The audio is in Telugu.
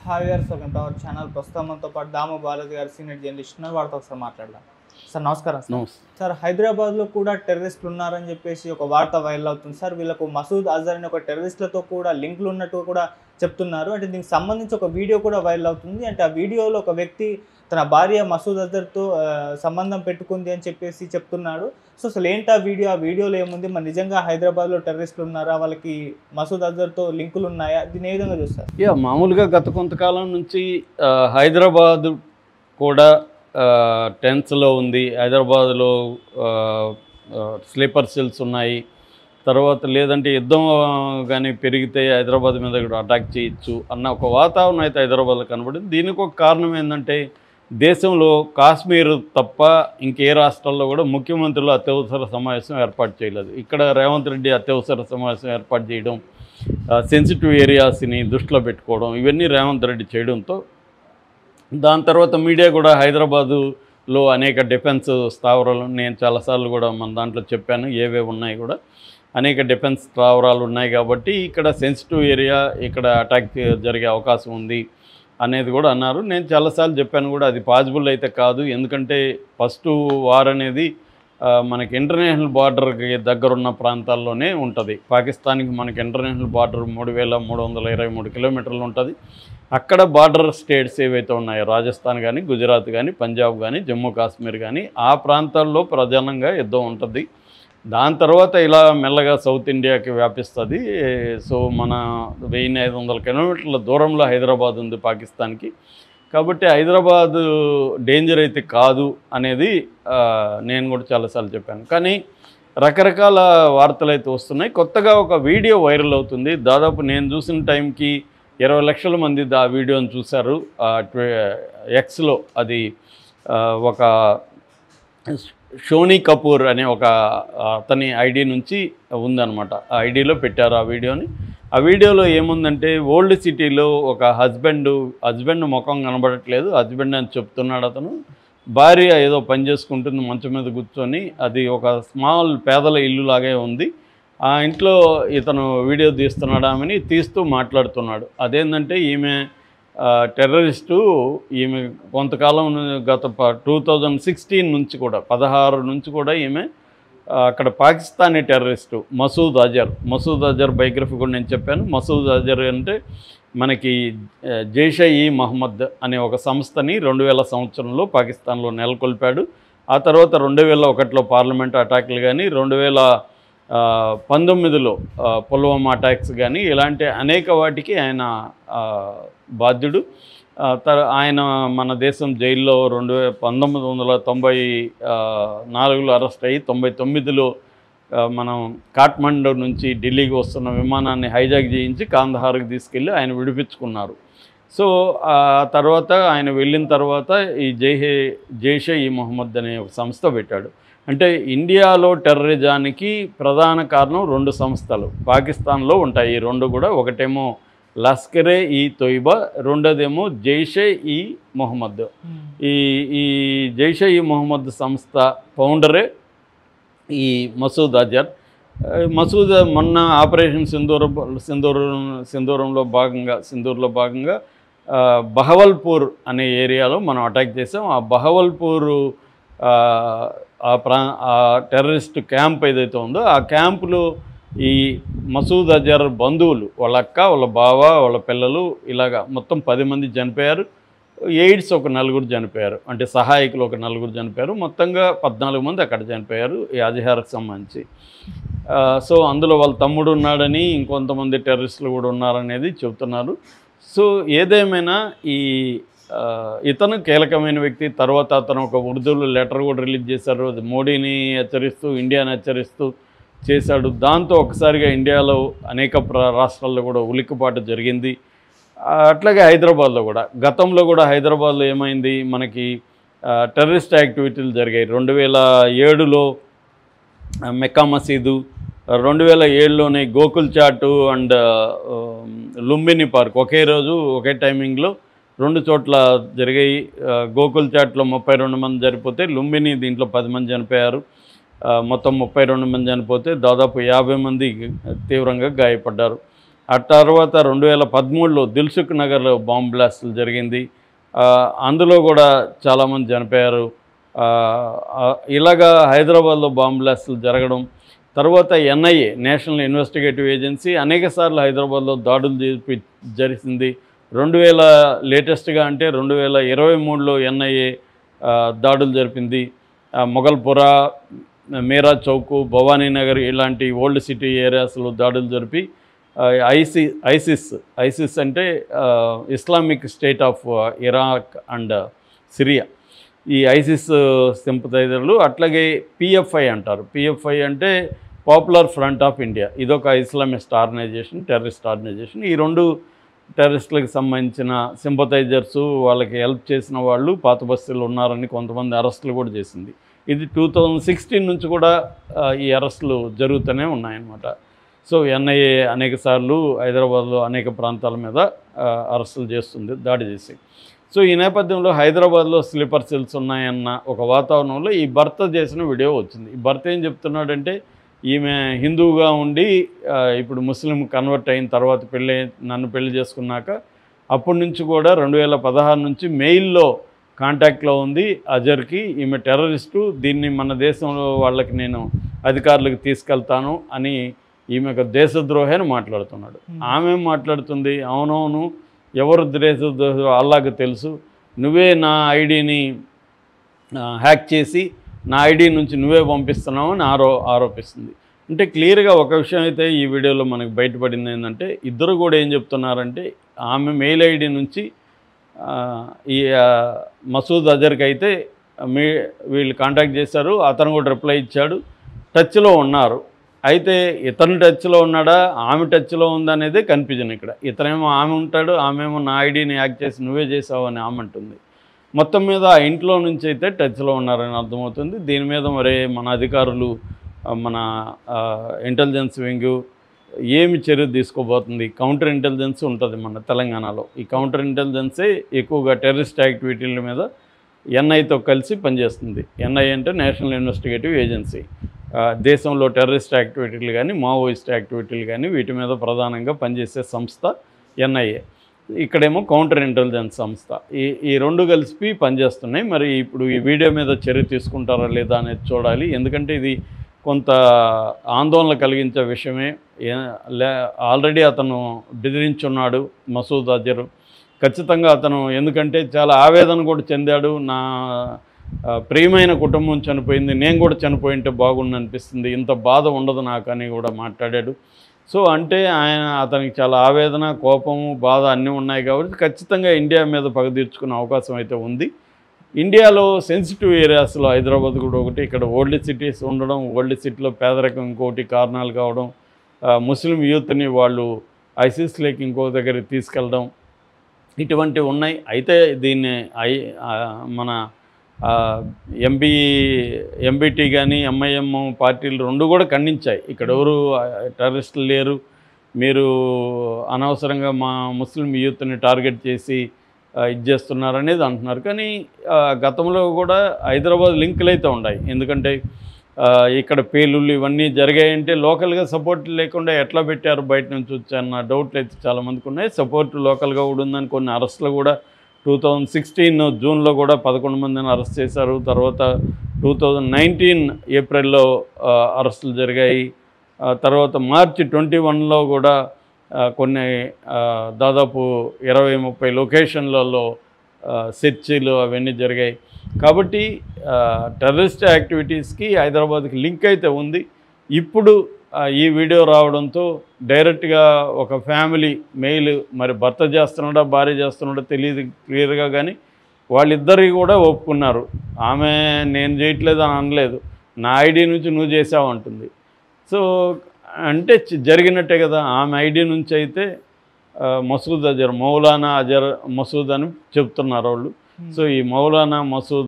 Hi viewers, welcome to our channel. ప్రస్తుతం మనతో పాటు దాము బాలాజీ గారు సీనియర్ జర్నలిస్ట్ ఉన్నారు. వారితో ఒకసారి మాట్లాడదాం. సార్ నమస్కారం. సార్, హైదరాబాద్లో కూడా టెర్రరిస్టులు ఉన్నారని చెప్పేసి ఒక వార్త వైరల్ అవుతుంది సార్. వీళ్ళకు మసూద్ అజర్ అనే ఒక టెర్రరిస్టులతో కూడా లింకులు ఉన్నట్టు కూడా చెప్తున్నారు. అంటే దీనికి సంబంధించి ఒక వీడియో కూడా వైరల్ అవుతుంది. అంటే ఆ వీడియోలో ఒక వ్యక్తి తన భార్య మసూద్ అజర్తో సంబంధం పెట్టుకుంది అని చెప్పేసి చెప్తున్నాడు. సో అసలు ఏంటి ఆ వీడియోలో ఏముంది? మరి నిజంగా హైదరాబాద్లో టెర్రరిస్టులు ఉన్నారా? వాళ్ళకి మసూద్ అజర్తో లింకులు ఉన్నాయా? దీన్ని ఏ విధంగా చూస్తారు? మామూలుగా గత కొంతకాలం నుంచి హైదరాబాద్ కూడా టెన్స్లో ఉంది. హైదరాబాద్లో స్లీపర్ సెల్స్ ఉన్నాయి. తర్వాత లేదంటే యుద్ధం కానీ పెరిగితే హైదరాబాద్ మీద కూడా అటాక్ చేయొచ్చు అన్న ఒక వాతావరణం అయితే హైదరాబాద్లో కనబడింది. దీనికి ఒక కారణం ఏంటంటే, దేశంలో కాశ్మీర్ తప్ప ఇంకే రాష్ట్రాల్లో కూడా ముఖ్యమంత్రులు అత్యవసర సమావేశం ఏర్పాటు చేయలేదు. ఇక్కడ రేవంత్ రెడ్డి అత్యవసర సమావేశం ఏర్పాటు చేయడం, సెన్సిటివ్ ఏరియాస్ని దృష్టిలో పెట్టుకోవడం, ఇవన్నీ రేవంత్ రెడ్డి చేయడంతో దాని తర్వాత మీడియా కూడా హైదరాబాదులో అనేక డిఫెన్స్ స్థావరాలు, నేను చాలాసార్లు కూడా మన దాంట్లో చెప్పాను ఏవేవి ఉన్నాయి కూడా, అనేక డిఫెన్స్ స్థావరాలు ఉన్నాయి కాబట్టి ఇక్కడ సెన్సిటివ్ ఏరియా, ఇక్కడ అటాక్ జరిగే అవకాశం ఉంది అనేది కూడా అన్నారు. నేను చాలాసార్లు చెప్పాను కూడా, అది పాసిబుల్ అయితే కాదు. ఎందుకంటే ఫస్ట్ వార్ అనేది మనకి ఇంటర్నేషనల్ బార్డర్కి దగ్గరున్న ప్రాంతాల్లోనే ఉంటుంది. పాకిస్తాన్కి మనకి ఇంటర్నేషనల్ బార్డర్ 3323 కిలోమీటర్లు ఉంటుంది. అక్కడ బార్డర్ స్టేట్స్ ఏవైతే ఉన్నాయో, రాజస్థాన్ కానీ, గుజరాత్ కానీ, పంజాబ్ కానీ, జమ్మూ కాశ్మీర్ కానీ, ఆ ప్రాంతాల్లో ప్రధానంగా యుద్ధం ఉంటుంది. దాని తర్వాత ఇలా మెల్లగా సౌత్ ఇండియాకి వ్యాపిస్తుంది. సో మన 1500 కిలోమీటర్ల దూరంలో హైదరాబాద్ ఉంది పాకిస్తాన్కి. కాబట్టి హైదరాబాద్ డేంజర్ అయితే కాదు అనేది నేను కూడా చాలాసార్లు చెప్పాను. కానీ రకరకాల వార్తలు అయితే వస్తున్నాయి. కొత్తగా ఒక వీడియో వైరల్ అవుతుంది. దాదాపు నేను చూసిన టైంకి 20 లక్షల మంది ఆ వీడియోని చూశారు. ఎక్స్లో అది ఒక షోనీ కపూర్ అనే ఒక అతని ఐడి నుంచి ఉందన్నమాట. ఆ ఐడిలో పెట్టారు ఆ వీడియోని. ఆ వీడియోలో ఏముందంటే, ఓల్డ్ సిటీలో ఒక హస్బెండ్ ముఖం కనబడట్లేదు, హస్బెండ్ అని చెప్తున్నాడు అతను. భార్య ఏదో పని చేసుకుంటుంది మంచం మీద కూర్చొని. అది ఒక స్మాల్ పేదల ఇల్లు లాగే ఉంది. ఆ ఇంట్లో ఇతను వీడియో తీస్తున్నాడామని తీస్తూ మాట్లాడుతున్నాడు. అదేంటంటే, ఈమె టెర్రరిస్టు. ఈమె కొంతకాలం గత 2016 నుంచి కూడా 16 నుంచి కూడా ఈమె అక్కడ పాకిస్తానీ టెర్రరిస్టు మసూద్ అజర్ బయోగ్రఫీ కూడా నేను చెప్పాను. మసూద్ అజర్ అంటే మనకి జైష్-ఇ-మొహమ్మద్ అనే ఒక సంస్థని 2000 సంవత్సరంలో పాకిస్తాన్లో నెలకొల్పాడు. ఆ తర్వాత 2001లో పార్లమెంట్ అటాక్లు కానీ, 2019లో పుల్వామా అటాక్స్ కానీ, ఇలాంటి అనేక వాటికి ఆయన బాధ్యుడు. ఆయన మన దేశం జైల్లో 1994లో అరెస్ట్ అయ్యి 99లో మనం కాఠ్మండు నుంచి ఢిల్లీకి వస్తున్న విమానాన్ని హైజాక్ చేయించి కాందహార్కి తీసుకెళ్ళి ఆయన విడిపించుకున్నారు. సో ఆ తర్వాత ఆయన వెళ్ళిన తర్వాత ఈ జైష్-ఇ-మొహమ్మద్ అనే ఒక సంస్థ పెట్టాడు. అంటే ఇండియాలో టెర్రరిజానికి ప్రధాన కారణం 2 సంస్థలు పాకిస్తాన్లో ఉంటాయి. ఈ 2 కూడా, ఒకటేమో లష్కర్-ఇ-తోయిబా, రెండోదేమో జైష్-ఇ-మొహమ్మద్. ఈ జైష్-ఇ-మొహమ్మద్ సంస్థ ఫౌండరే ఈ మసూద్ అజర్. మొన్న ఆపరేషన్ సింధూర్లో భాగంగా బహవల్పూర్ అనే ఏరియాలో మనం అటాక్ చేసాం. ఆ బహవల్పూర్ ఆ టెర్రరిస్ట్ క్యాంప్ ఏదైతే ఉందో, ఆ క్యాంపులో ఈ మసూద్ అజర్ బంధువులు, వాళ్ళ అక్క, వాళ్ళ బావ, వాళ్ళ పిల్లలు, ఇలాగా మొత్తం 10 మంది చనిపోయారు. ఎయిడ్స్ ఒక 4 చనిపోయారు. అంటే సహాయకులు ఒక 4 చనిపోయారు. మొత్తంగా 14 మంది అక్కడ చనిపోయారు ఈ అజహార్కి సంబంధించి. సో అందులో వాళ్ళ తమ్ముడు ఉన్నాడని, ఇంకొంతమంది టెర్రరిస్టులు కూడా ఉన్నారనేది చెబుతున్నారు. సో ఏదేమైనా ఇతను కీలకమైన వ్యక్తి. తర్వాత అతను ఒక ఉర్దూలో లెటర్ కూడా రిలీజ్ చేశారు. అది మోడీని హెచ్చరిస్తూ, ఇండియాని హెచ్చరిస్తూ చేశాడు. దాంతో ఒకసారిగా ఇండియాలో అనేక రాష్ట్రాల్లో కూడా ఉలిక్కిపాటు జరిగింది. అట్లాగే హైదరాబాద్లో కూడా, గతంలో కూడా హైదరాబాద్లో ఏమైంది, మనకి టెర్రరిస్ట్ యాక్టివిటీలు జరిగాయి. 2007లో మెక్కా మసీదు, 2007లోనే గోకుల్ చాటు అండ్ లుంబిని పార్క్ ఒకే రోజు ఒకే టైమింగ్లో 2 చోట్ల జరిగాయి. గోకుల్ చాట్లో 32 మంది చనిపోతే, లుంబిని దీంట్లో 10 మంది చనిపోయారు. మొత్తం 32 మంది చనిపోతే దాదాపు 50 మంది తీవ్రంగా గాయపడ్డారు. ఆ తర్వాత 2013లో దిల్సుఖ్ నగర్లో బాంబ్ బ్లాస్టులు జరిగింది. అందులో కూడా చాలామంది చనిపోయారు. ఇలాగా హైదరాబాద్లో బాంబ్ బ్లాస్టులు జరగడం, తర్వాత ఎన్ఐఏ నేషనల్ ఇన్వెస్టిగేటివ్ ఏజెన్సీ అనేకసార్లు హైదరాబాద్లో దాడులు జరిగింది. లేటెస్ట్గా అంటే 2023లో ఎన్ఐఏ దాడులు జరిపింది. మొగల్పురా, మీరా చౌక్, భవానీనగర్ ఇలాంటి ఓల్డ్ సిటీ ఏరియాస్లో దాడులు జరిపి ఐసిస్ అంటే Islamic state of Iraq and Syria, ఈ ఐసిస్ సింపథైజర్లు, అట్లాగే పిఎఫ్ఐ అంటారు. పిఎఫ్ఐ అంటే పాపులర్ ఫ్రంట్ ఆఫ్ ఇండియా, ఇదొక ఇస్లామిస్ట్ ఆర్గనైజేషన్, టెర్రరిస్ట్ ఆర్గనైజేషన్. ఈ రెండు టెర్రరిస్టులకు సంబంధించిన సింపథైజర్సు, వాళ్ళకి హెల్ప్ చేసిన వాళ్ళు పాత బస్తీలు ఉన్నారని కొంతమంది అరెస్టులు కూడా చేసింది. ఇది 2016 నుంచి కూడా ఈ అరెస్టులు జరుగుతూనే ఉన్నాయన్నమాట. సో ఎన్ఐఏ అనేకసార్లు హైదరాబాద్లో అనేక ప్రాంతాల మీద అరెస్టులు చేస్తుంది, దాడి చేసి. సో ఈ నేపథ్యంలో హైదరాబాద్లో స్లీపర్ సెల్స్ ఉన్నాయన్న ఒక వాతావరణంలో ఈ భర్త చేసిన వీడియో వచ్చింది. ఈ భర్త ఏం చెప్తున్నాడంటే, ఈమె హిందువుగా ఉండి ఇప్పుడు ముస్లిం కన్వర్ట్ అయిన తర్వాత నన్ను పెళ్లి చేసుకున్నాక అప్పటి నుంచి కూడా 2016 నుంచి మెయిల్లో కాంటాక్ట్లో ఉంది అజర్కి. ఈమె టెర్రరిస్టు, దీన్ని మన దేశంలో వాళ్ళకి నేను అధికారులకు తీసుకెళ్తాను అని ఈమె ఒక దేశద్రోహి అని మాట్లాడుతున్నాడు. ఆమె మాట్లాడుతుంది, అవునవును ఎవరు దేశద్రోహి అల్లాకు తెలుసు, నువ్వే నా ఐడిని హ్యాక్ చేసి నా ఐడి నుంచి నువ్వే పంపిస్తున్నావు అని ఆరోపిస్తుంది. అంటే క్లియర్గా ఒక విషయం అయితే ఈ వీడియోలో మనకు బయటపడింది ఏంటంటే, ఇద్దరు కూడా ఏం చెప్తున్నారంటే, ఆమె మెయిల్ ఐడి నుంచి ఈ మసూద్ అజర్కి అయితే వీళ్ళు కాంటాక్ట్ చేశారు, అతను కూడా రిప్లై ఇచ్చాడు, టచ్లో ఉన్నారు. అయితే ఇతను టచ్లో ఉన్నాడా, ఆమె టచ్లో ఉందనేదే కన్ఫ్యూజన్ ఇక్కడ. ఇతనేమో ఆమె ఉంటాడు, ఆమెమో నా ఐడిని హ్యాక్ చేసి నువ్వే చేసావు అని ఆమె అంటుంది. మొత్తం మీద ఆ ఇంట్లో నుంచి అయితే టచ్లో ఉన్నారని అర్థమవుతుంది. దీని మీద మరి మన అధికారులు, మన ఇంటెలిజెన్స్ వింగు ఏమి చర్య తీసుకోబోతుంది? కౌంటర్ ఇంటెలిజెన్స్ ఉంటుంది మన తెలంగాణలో. ఈ కౌంటర్ ఇంటెలిజెన్సే ఎక్కువగా టెర్రరిస్ట్ యాక్టివిటీల మీద ఎన్ఐతో కలిసి పనిచేస్తుంది. ఎన్ఐ అంటే నేషనల్ ఇన్వెస్టిగేటివ్ ఏజెన్సీ. దేశంలో టెర్రరిస్ట్ యాక్టివిటీలు కానీ, మావోయిస్ట్ యాక్టివిటీలు కానీ వీటి మీద ప్రధానంగా పనిచేసే సంస్థ ఎన్ఐఏ. ఇక్కడేమో కౌంటర్ ఇంటెలిజెన్స్ సంస్థ. ఈ రెండు కలిసి పనిచేస్తున్నాయి. మరి ఇప్పుడు ఈ వీడియో మీద చర్య తీసుకుంటారా లేదా అనేది చూడాలి. ఎందుకంటే ఇది కొంత ఆందోళన కలిగించే విషయమే. ఆల్రెడీ అతను బెదిరించున్నాడు మసూద్ అజర్. ఖచ్చితంగా అతను, ఎందుకంటే చాలా ఆవేదన కూడా చెందాడు. నా ప్రియమైన కుటుంబం చనిపోయింది, నేను కూడా చనిపోయింటే బాగుండు అనిపిస్తుంది, ఇంత బాధ ఉండదు నాకు అని కూడా మాట్లాడాడు. సో అంటే అతనికి చాలా ఆవేదన, కోపము, బాధ అన్నీ ఉన్నాయి కాబట్టి ఖచ్చితంగా ఇండియా మీద పగ తీర్చుకునే అవకాశం అయితే ఉంది. ఇండియాలో సెన్సిటివ్ ఏరియాస్లో హైదరాబాద్ కూడా ఒకటి. ఇక్కడ ఓల్డ్ సిటీస్ ఉండడం, ఓల్డ్ సిటీలో పేదరికం ఇంకోటి కారణాలు కావడం, ముస్లిం యూత్ని వాళ్ళు ఐసిస్లోకి ఇంకో దగ్గరికి తీసుకెళ్ళడం, ఇటువంటివి ఉన్నాయి. అయితే దీన్ని మన ఎంబీటీ కానీ ఎంఐఎం పార్టీలు రెండు కూడా ఖండించాయి. ఇక్కడ ఎవరు టెర్రరిస్టులు లేరు, మీరు అనవసరంగా మా ముస్లిం యూత్ని టార్గెట్ చేసి ఇది చేస్తున్నారనేది అంటున్నారు. కానీ గతంలో కూడా హైదరాబాద్ లింకులు అయితే ఉన్నాయి. ఎందుకంటే ఇక్కడ పేలుళ్ళు ఇవన్నీ జరిగాయంటే లోకల్గా సపోర్ట్ లేకుండా ఎట్లా పెట్టారు, బయట నుంచి వచ్చారన్న డౌట్లు అయితే చాలామందికి ఉన్నాయి. సపోర్ట్ లోకల్గా కూడా ఉందని కొన్ని అరెస్టులు కూడా 2016 జూన్లో కూడా 11 మందిని అరెస్ట్ చేశారు. తర్వాత 2019 ఏప్రిల్లో అరెస్టులు జరిగాయి. తర్వాత మార్చి 21లో కూడా కొన్ని దాదాపు 20-30 లొకేషన్లలో సెర్చ్లు అవన్నీ జరిగాయి. కాబట్టి టెర్రరిస్ట్ యాక్టివిటీస్కి హైదరాబాద్కి లింక్ అయితే ఉంది. ఇప్పుడు ఈ వీడియో రావడంతో డైరెక్ట్గా ఒక ఫ్యామిలీ మెయిల్, మరి భర్త చేస్తున్నాడా భార్య చేస్తున్నాడా తెలియదు క్లియర్గా, కానీ వాళ్ళిద్దరికి కూడా ఒప్పుకున్నారు. ఆమె నేను చేయట్లేదు అని అనలేదు, నా ఐడి నుంచి నువ్వు చేసావు అంటుంది. సో అంటే జరిగినట్టే కదా. ఆమె ఐడి నుంచి అయితే మసూద్ అజర్, మౌలానా అజర్ మసూద్ అని చెప్తున్నారు వాళ్ళు. సో ఈ మౌలానా మసూద్